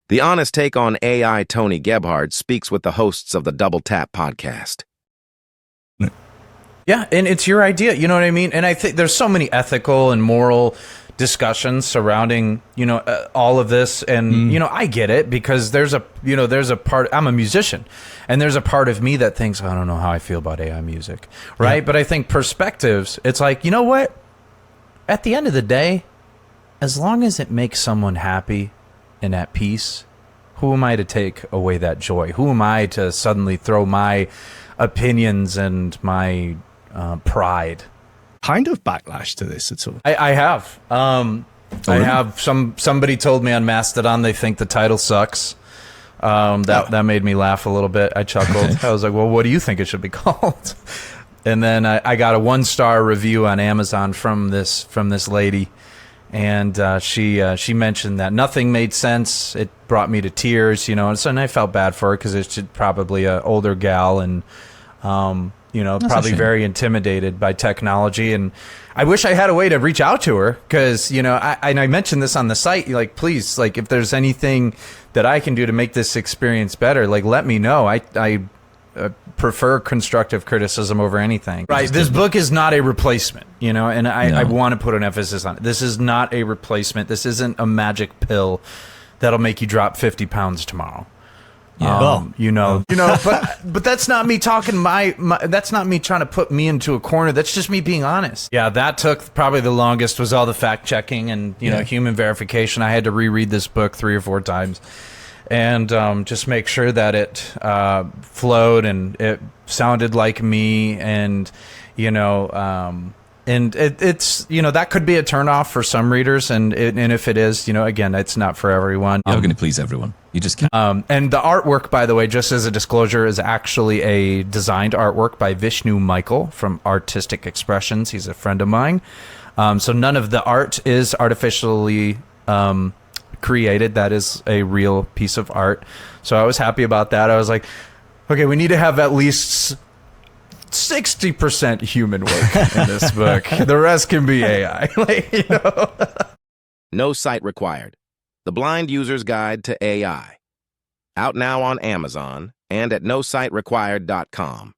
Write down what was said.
The honest take on AI Tony Gebhard speaks with the hosts of the Double Tap podcast. Yeah, and it's your idea, you know what I mean? And I think there's so many ethical and moral discussions surrounding, all of this. And, I get it because there's a part, I'm a musician, and there's a part of me that thinks, I don't know how I feel about AI music, right? Yeah. But I think perspectives, it's like, you know what? At the end of the day, as long as it makes someone happy and at peace, who am I to take away that joy? Who am I to suddenly throw my opinions and my pride? Kind of backlash to this at all? I have. I have. Somebody told me on Mastodon they think the title sucks. That made me laugh a little bit. I chuckled. I was like, well, what do you think it should be called? And then I got a 1-star review on Amazon from this lady. And she mentioned that nothing made sense. It brought me to tears, and I felt bad for her because it's probably an older gal and, probably very intimidated by technology. And I wish I had a way to reach out to her because, I mentioned this on the site, like, please, like, if there's anything that I can do to make this experience better, like, let me know. I prefer constructive criticism over anything. Right. This book is not a replacement, and I want to put an emphasis on it. This is not a replacement. This isn't a magic pill that'll make you drop 50 pounds tomorrow. Yeah. But that's not me talking that's not me trying to put me into a corner. That's just me being honest. Yeah, that took probably the longest was all the fact checking and, human verification. I had to reread this book 3 or 4 times. And just make sure that it flowed and it sounded like me, and it's that could be a turnoff for some readers, and if it is, again, it's not for everyone. You're not going to please everyone. You just can't. And the artwork, by the way, just as a disclosure, is actually a designed artwork by Vishnu Michael from Artistic Expressions. He's a friend of mine. So none of the art is artificially created. That is a real piece of art. So I was happy about that. I was like, okay, we need to have at least 60% human work in this book. The rest can be AI. No Sight Required: The Blind User's Guide to AI. Out now on Amazon and at nosightrequired.com.